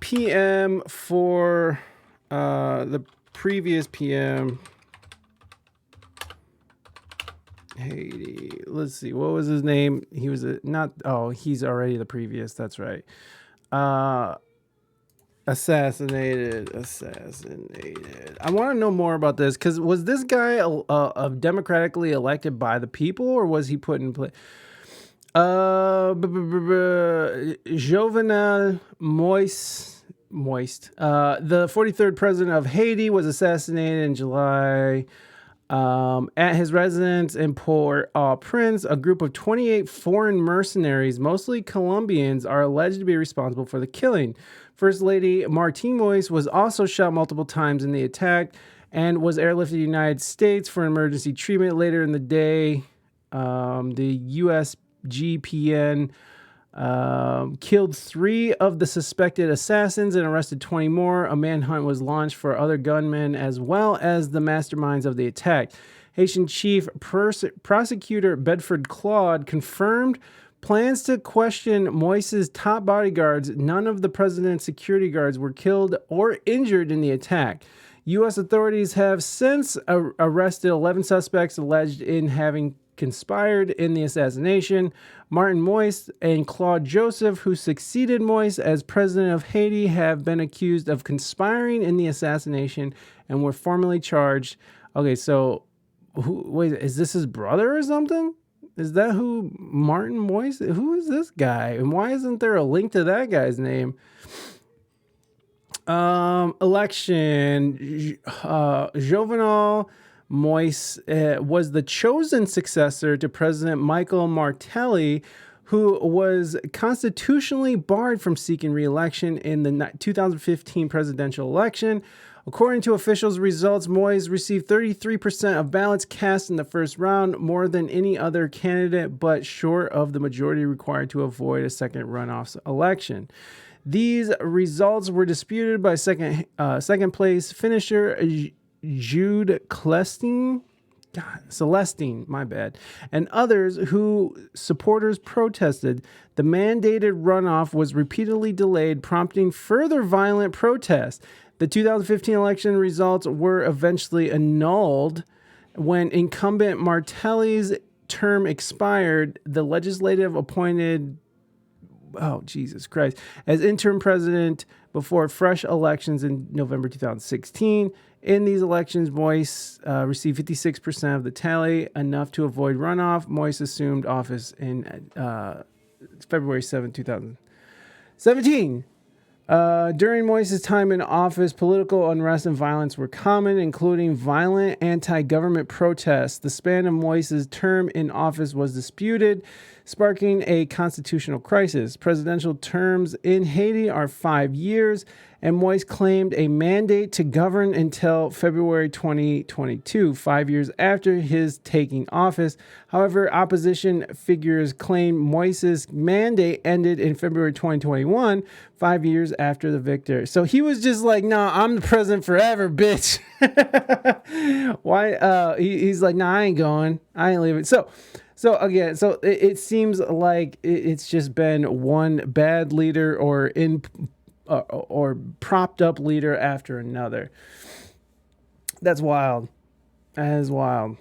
PM for the previous PM Haiti. Let's see, what was his name? He was he's already the previous. That's right. Assassinated. I want to know more about this, because was this guy democratically elected by the people, or was he put in place? Jovenel Moïse, the 43rd president of Haiti, was assassinated in July at his residence in Port-au-Prince. A group of 28 foreign mercenaries, mostly Colombians, are alleged to be responsible for the killing. First Lady Martine Moïse was also shot multiple times in the attack and was airlifted to the United States for emergency treatment. Later in the day, the USGPN killed 3 of the suspected assassins and arrested 20 more. A manhunt was launched for other gunmen as well as the masterminds of the attack. Haitian Chief Prosecutor Bedford Claude confirmed plans to question Moïse's top bodyguards. None of the president's security guards were killed or injured in the attack. U.S. authorities have since arrested 11 suspects alleged in having conspired in the assassination. Martin Moïse and Claude Joseph, who succeeded Moïse as president of Haiti, have been accused of conspiring in the assassination and were formally charged. Okay, so wait, is this his brother or something? Is that who Martin Moïse? Who is this guy? And why isn't there a link to that guy's name? Election. Jovenel Moïse was the chosen successor to President Michael Martelly, who was constitutionally barred from seeking re-election in the 2015 presidential election. According to officials' results, Moise received 33% of ballots cast in the first round, more than any other candidate, but short of the majority required to avoid a second runoff election. These results were disputed by second place finisher Jude Celestine, my bad, and others who supporters protested. The mandated runoff was repeatedly delayed, prompting further violent protests. The 2015 election results were eventually annulled when incumbent Martelli's term expired. The legislative appointed, oh, Jesus Christ, as interim president before fresh elections in November 2016. In these elections, Moise received 56% of the tally, enough to avoid runoff. Moise assumed office in February 7, 2017. During Moise's time in office, political unrest and violence were common, including violent anti-government protests. The span of Moise's term in office was disputed, sparking a constitutional crisis. Presidential terms in Haiti are 5 years, and Moise claimed a mandate to govern until February 2022, 5 years after his taking office. However, opposition figures claim Moise's mandate ended in February 2021, 5 years after the victor. So he was just like, nah, I'm the president forever, bitch. Why? He's like, nah, I ain't going. I ain't leaving. So again, it seems like it's just been one bad leader or propped up leader after another. That's wild. That is wild.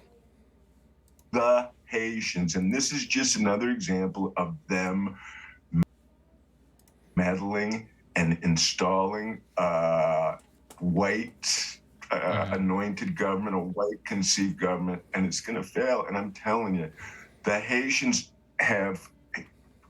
The Haitians, and this is just another example of them meddling and installing white anointed government, a white conceived government, and it's going to fail. And I'm telling you, the Haitians have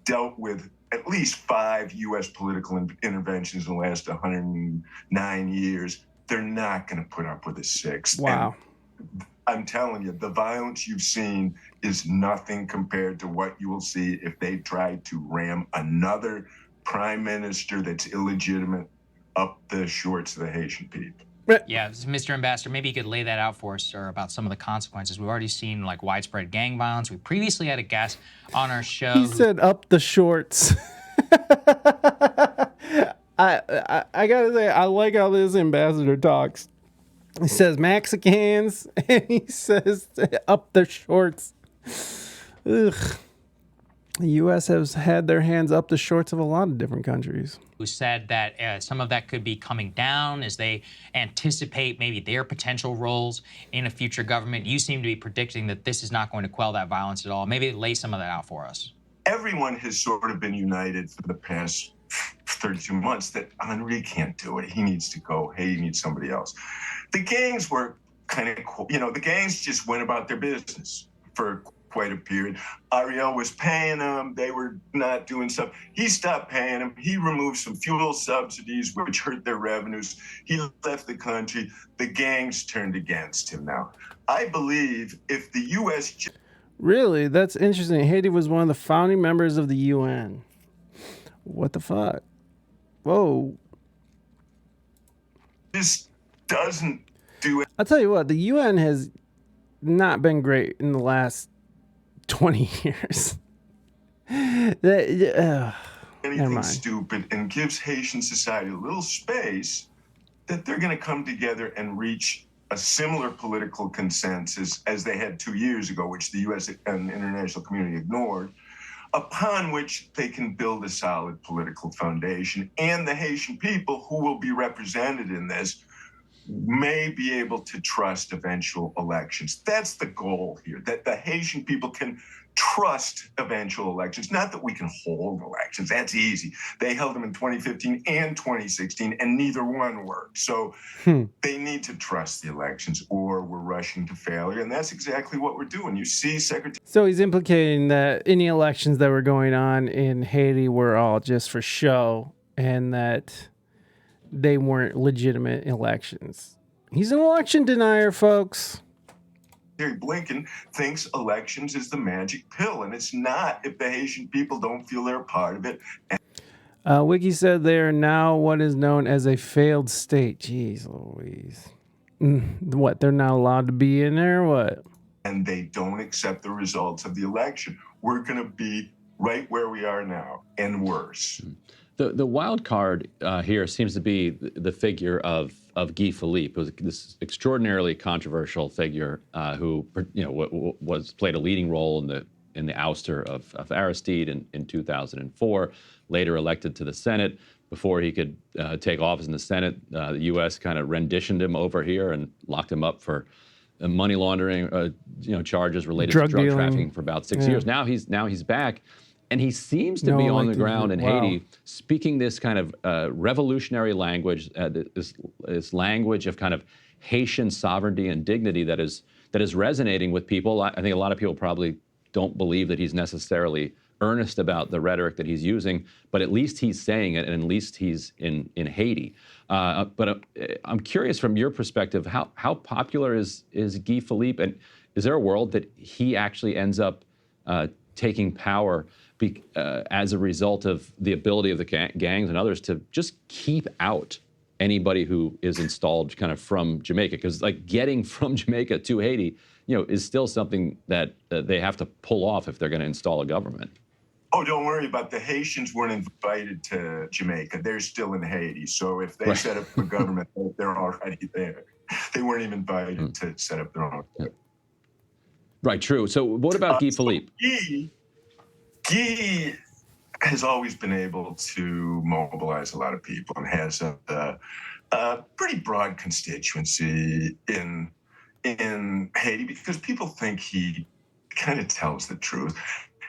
dealt with at least 5 U.S. political interventions in the last 109 years. They're not going to put up with a 6th. Wow. And I'm telling you, the violence you've seen is nothing compared to what you will see if they try to ram another prime minister that's illegitimate up the shorts of the Haitian people. Yeah, Mr. Ambassador, maybe you could lay that out for us, sir, about some of the consequences. We've already seen like widespread gang violence. We previously had a guest on our show. He said up the shorts. I gotta say, I like how this ambassador talks. He says Mexicans, and he says up the shorts. Ugh. The U.S. has had their hands up the shorts of a lot of different countries. Who said that some of that could be coming down as they anticipate maybe their potential roles in a future government. You seem to be predicting that this is not going to quell that violence at all. Maybe lay some of that out for us. Everyone has sort of been united for the past 32 months that Henri can't do it. He needs to go. Hey, he needs somebody else. The gangs were kind of cool. You know, the gangs just went about their business for quite a period. Ariel was paying them. They were not doing stuff. He stopped paying them. He removed some fuel subsidies, which hurt their revenues. He left the country. The gangs turned against him now. I believe if the U.S. Really? That's interesting. Haiti was one of the founding members of the UN. What the fuck? Whoa. This doesn't do it. I'll tell you what, the UN has not been great in the last 20 years. Anything stupid and gives Haitian society a little space that they're going to come together and reach a similar political consensus as they had 2 years ago, which the U.S. and the international community ignored, upon which they can build a solid political foundation. And the Haitian people who will be represented in this may be able to trust eventual elections. That's the goal here, that the Haitian people can trust eventual elections. Not that we can hold elections. That's easy. They held them in 2015 and 2016, and neither one worked. So they need to trust the elections, or we're rushing to failure. And that's exactly what we're doing. You see Secretary... So he's implicating that any elections that were going on in Haiti were all just for show, and that they weren't legitimate elections. He's an election denier, folks. Blinken thinks elections is the magic pill, and it's not if the Haitian people don't feel they're a part of it. Wiki said they are now what is known as a failed state. Jeez Louise. What, they're not allowed to be in there? What? And they don't accept the results of the election. We're going to be right where we are now and worse. The wild card here seems to be the figure of Guy Philippe, who was this extraordinarily controversial figure who played a leading role in the ouster of Aristide in 2004, later elected to the Senate. Before he could take office in the Senate, the U.S. kind of renditioned him over here and locked him up for money laundering, charges related to drug trafficking for about 6 years. Now he's back, and he seems to be on the ground in Haiti, speaking this kind of revolutionary language, this language of kind of Haitian sovereignty and dignity that is resonating with people. I think a lot of people probably don't believe that he's necessarily earnest about the rhetoric that he's using, but at least he's saying it, and at least he's in Haiti. But I'm curious from your perspective, how popular is Guy Philippe, and is there a world that he actually ends up taking power as a result of the ability of the gangs and others to just keep out anybody who is installed kind of from Jamaica? Because like getting from Jamaica to Haiti, is still something that they have to pull off if they're going to install a government. Oh, don't worry about the Haitians weren't invited to Jamaica. They're still in Haiti. So if they set up a government, they're already there. They weren't even invited to set up their own. Yeah. Right, true. So what about Guy Philippe? Guy has always been able to mobilize a lot of people and has a pretty broad constituency in Haiti because people think he kind of tells the truth.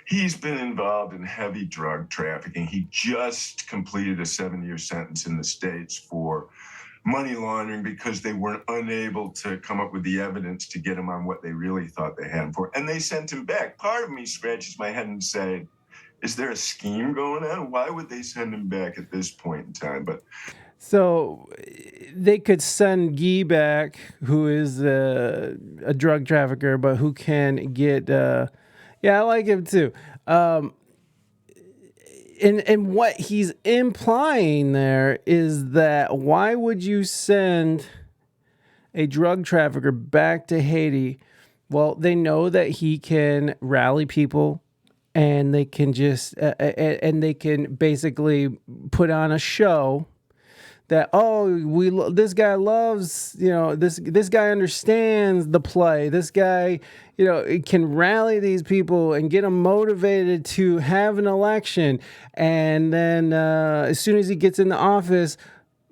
He's been involved in heavy drug trafficking. He just completed a 7-year sentence in the States for money laundering because they weren't unable to come up with the evidence to get him on what they really thought they had him for. And they sent him back. Part of me scratches my head and say, is there a scheme going on? Why would they send him back at this point in time? But so they could send Guy back, who is a drug trafficker, but who can get... I like him too. And what he's implying there is that why would you send a drug trafficker back to Haiti? Well, they know that he can rally people, and they can just and they can basically put on a show that this guy loves, this guy understands the play. This guy, can rally these people and get them motivated to have an election. And then as soon as he gets in the office,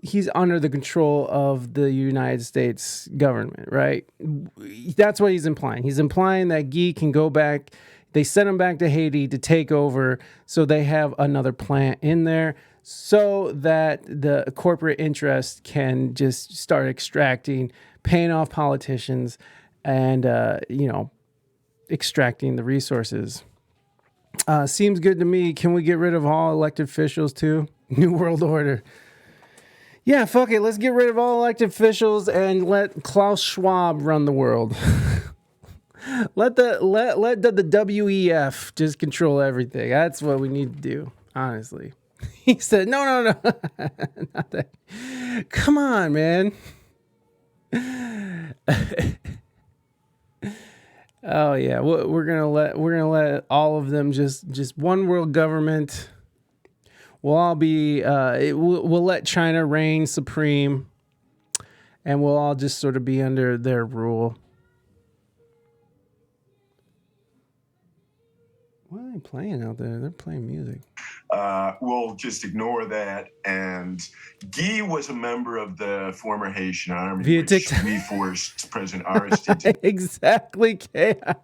he's under the control of the United States government, right? That's what he's implying. He's implying that Guy can go back. They sent him back to Haiti to take over, so they have another plant in there, so that the corporate interest can just start extracting, paying off politicians, and extracting the resources. Seems good to me. Can we get rid of all elected officials too? New World Order. Yeah, fuck it. Let's get rid of all elected officials and let Klaus Schwab run the world. Let the WEF just control everything. That's what we need to do, honestly. He said, no. Not that. Come on, man. Oh yeah, we're gonna let all of them just one world government. We'll all be we'll let China reign supreme, and we'll all just sort of be under their rule. What are they playing out there? They're playing music. We'll just ignore that. And Guy was a member of the former Haitian army, which we forced President Aristide to... Exactly, chaos.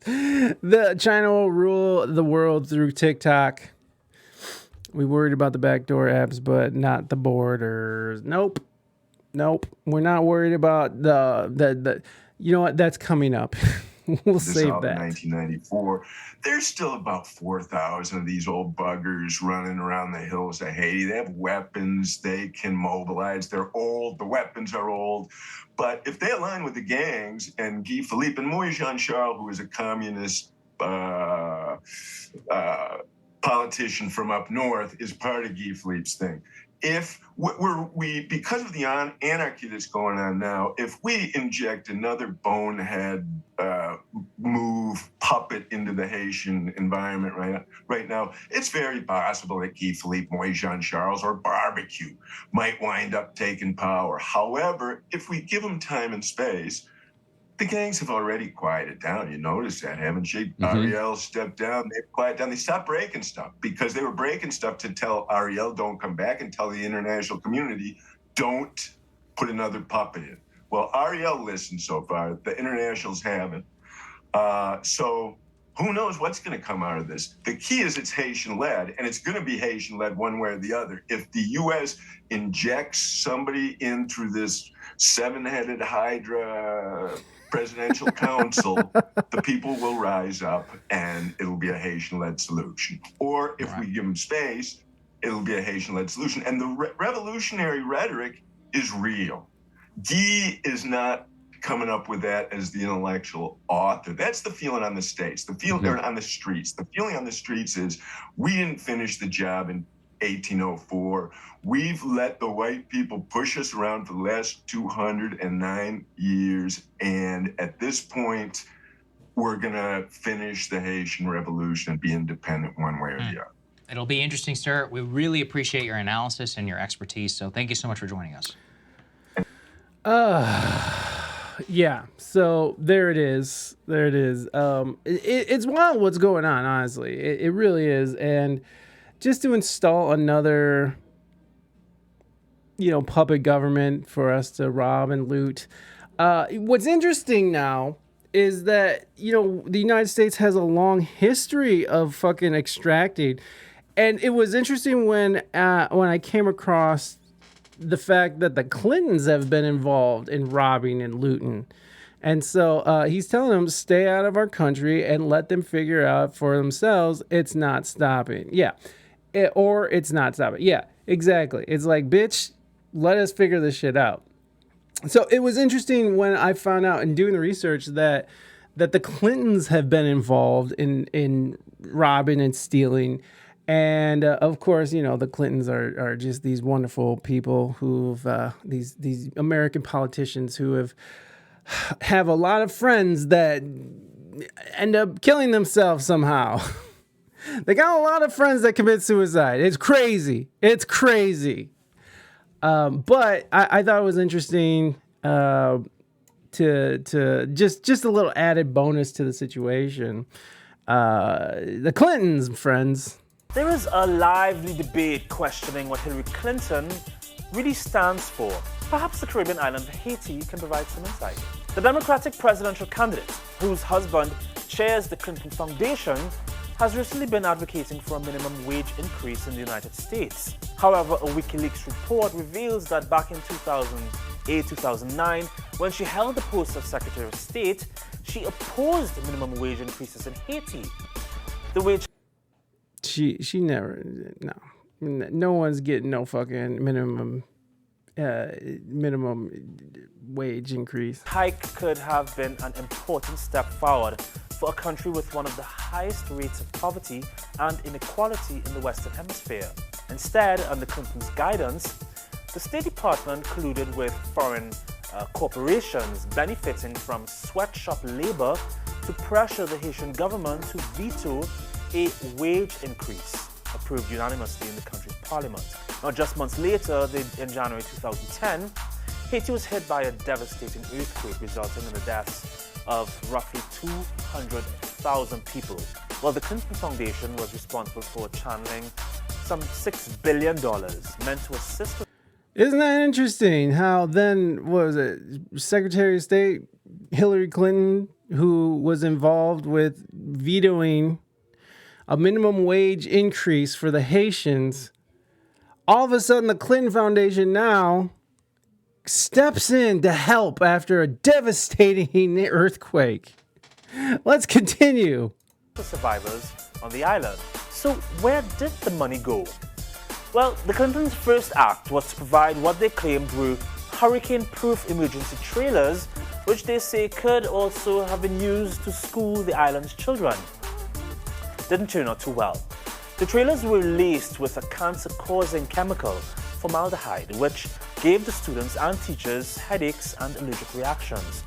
The China will rule the world through TikTok. We worried about the backdoor apps, but not the borders. Nope. We're not worried about the you know what? That's coming up. We'll this save out in that. 1994. There's still about 4,000 of these old buggers running around the hills of Haiti. They have weapons they can mobilize. They're old. The weapons are old. But if they align with the gangs, and Guy Philippe and Moïse Jean-Charles, who is a communist politician from up north, is part of Guy Philippe's thing. If we because of the anarchy that's going on now, if we inject another bonehead move puppet into the Haitian environment right now, it's very possible that Guy Philippe, Moïse Jean-Charles, or Barbecue might wind up taking power. However, if we give them time and space, the gangs have already quieted down. You notice that, haven't you? Ariel stepped down. They've quieted down. They stopped breaking stuff because they were breaking stuff to tell Ariel, don't come back, and tell the international community, don't put another puppet in. Well, Ariel listened so far. The internationals haven't. So who knows what's going to come out of this? The key is it's Haitian-led, and it's going to be Haitian-led one way or the other. If the U.S. injects somebody in through this seven-headed Hydra presidential council, the people will rise up and it'll be a Haitian-led solution. Or if we give them space, it'll be a Haitian-led solution. And the revolutionary rhetoric is real. Guy is not coming up with that as the intellectual author. That's the feeling on the states, the feeling on the streets. The feeling on the streets is we didn't finish the job in 1804. We've let the white people push us around for the last 209 years. And at this point, we're going to finish the Haitian Revolution and be independent one way or the other. It'll be interesting, sir. We really appreciate your analysis and your expertise. So thank you so much for joining us. Yeah, so there it is. There it is. It's wild what's going on, honestly. It really is. And just to install another, puppet government for us to rob and loot. What's interesting now is that, the United States has a long history of fucking extracting. And it was interesting when I came across the fact that the Clintons have been involved in robbing and looting. And so he's telling them, stay out of our country and let them figure out for themselves. It's not stopping. Yeah. Or it's not stopping. Yeah, exactly. It's like, bitch, let us figure this shit out. So it was interesting when I found out in doing the research that the Clintons have been involved in robbing and stealing. And of course, the Clintons are just these wonderful people who've these American politicians who have a lot of friends that end up killing themselves somehow. They got a lot of friends that commit suicide. It's crazy. It's crazy. But I thought it was interesting to just a little added bonus to the situation. The Clintons, friends. There is a lively debate questioning what Hillary Clinton really stands for. Perhaps the Caribbean island of Haiti can provide some insight. The Democratic presidential candidate, whose husband chairs the Clinton Foundation, has recently been advocating for a minimum wage increase in the United States. However, a WikiLeaks report reveals that back in 2008-2009, when she held the post of Secretary of State, she opposed minimum wage increases in Haiti. The wage She never, no one's getting no fucking minimum wage increase. hike could have been an important step forward for a country with one of the highest rates of poverty and inequality in the Western Hemisphere. Instead, under Clinton's guidance, the State Department colluded with foreign corporations benefiting from sweatshop labor to pressure the Haitian government to veto a wage increase approved unanimously in the country's parliament. Now, just months later, in January 2010, Haiti was hit by a devastating earthquake resulting in the deaths of roughly 200,000 people. Well, the Clinton Foundation was responsible for channeling some $6 billion meant to assist with. Isn't that interesting how then, what was it, Secretary of State Hillary Clinton, who was involved with vetoing a minimum wage increase for the Haitians, all of a sudden the Clinton Foundation now steps in to help after a devastating earthquake. Let's continue. The survivors on the island. So where did the money go? Well, the Clintons' first act was to provide what they claimed were hurricane-proof emergency trailers, which they say could also have been used to school the island's children. Didn't turn out too well. The trailers were laced with a cancer-causing chemical, formaldehyde, which gave the students and teachers headaches and allergic reactions.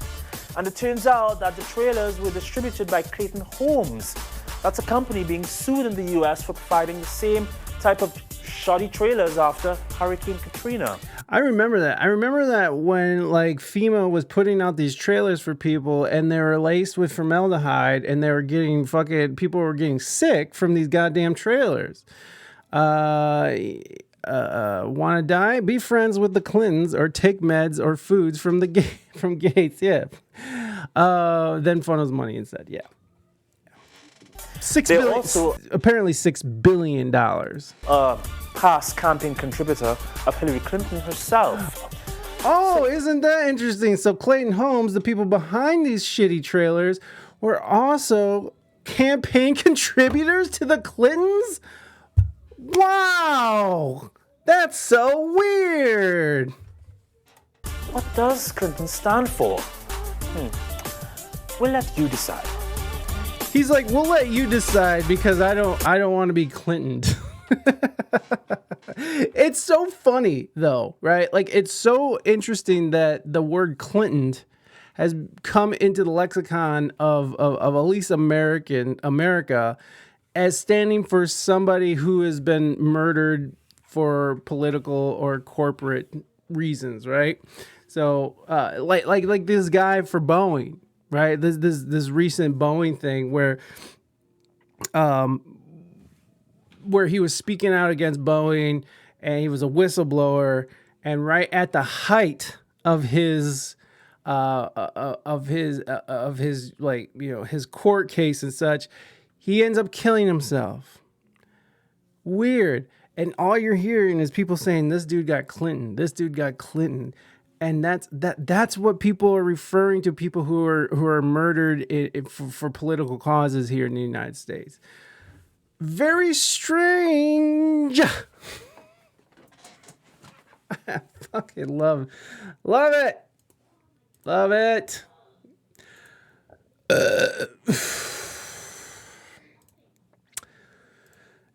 And it turns out that the trailers were distributed by Clayton Homes. That's a company being sued in the US for providing the same type of shoddy trailers after Hurricane Katrina. I remember that. I remember that when like FEMA was putting out these trailers for people and they were laced with formaldehyde and they were getting people were getting sick from these goddamn trailers. Want to die? Be friends with the Clintons or take meds or foods from from Gates. Yeah. Then funnels money instead. Yeah. Apparently $6 billion. Past campaign contributor of Hillary Clinton herself. Oh, isn't that interesting? So Clayton Homes, the people behind these shitty trailers, were also campaign contributors to the Clintons? Wow! That's so weird. What does Clinton stand for? We'll let you decide. He's like, we'll let you decide because I don't want to be Clintoned. It's so funny though, right? Like it's so interesting that the word Clinton has come into the lexicon of at least America as standing for somebody who has been murdered for political or corporate reasons, right? So like this guy for Boeing, right? This recent Boeing thing where he was speaking out against Boeing and he was a whistleblower, and right at the height of his like, you know, his court case and such, he ends up killing himself. Weird. And all you're hearing is people saying this dude got Clinton, this dude got Clinton. And that's what people are referring to, people who are murdered for political causes here in the United States. Very strange. I fucking love it. Love it.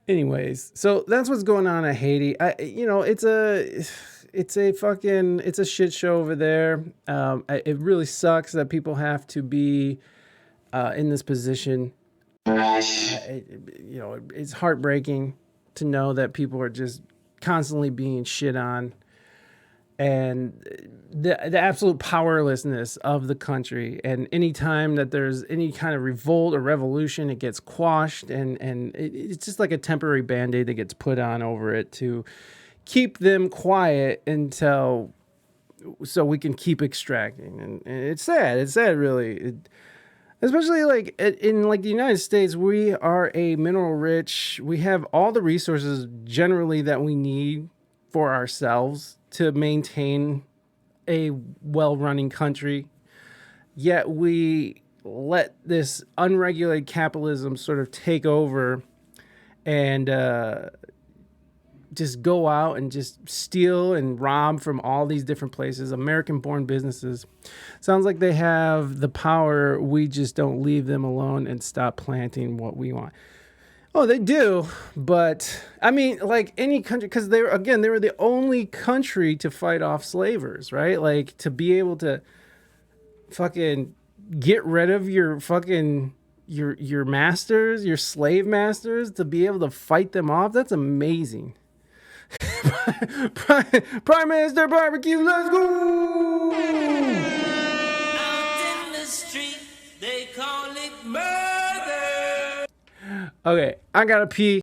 Anyways, so that's what's going on at Haiti. It's a shit show over there. It really sucks that people have to be in this position. It's heartbreaking to know that people are just constantly being shit on, and the absolute powerlessness of the country. And anytime that there's any kind of revolt or revolution, it gets quashed, and it's just like a temporary Band-Aid that gets put on over it to keep them quiet so we can keep extracting. And it's sad really. Especially like in like the United States, we are a mineral rich. We have all the resources generally that we need for ourselves to maintain a well-running country. Yet we let this unregulated capitalism sort of take over and just go out and just steal and rob from all these different places. American-born businesses. Sounds like they have the power. We just don't leave them alone and stop planting what we want. Oh, they do. But I mean, like any country, because they were the only country to fight off slavers, right? Like to be able to fucking get rid of your fucking your masters, your slave masters, to be able to fight them off. That's amazing. Prime Minister Barbecue, let's go! Out in the street, they call it murder. Okay, I gotta pee.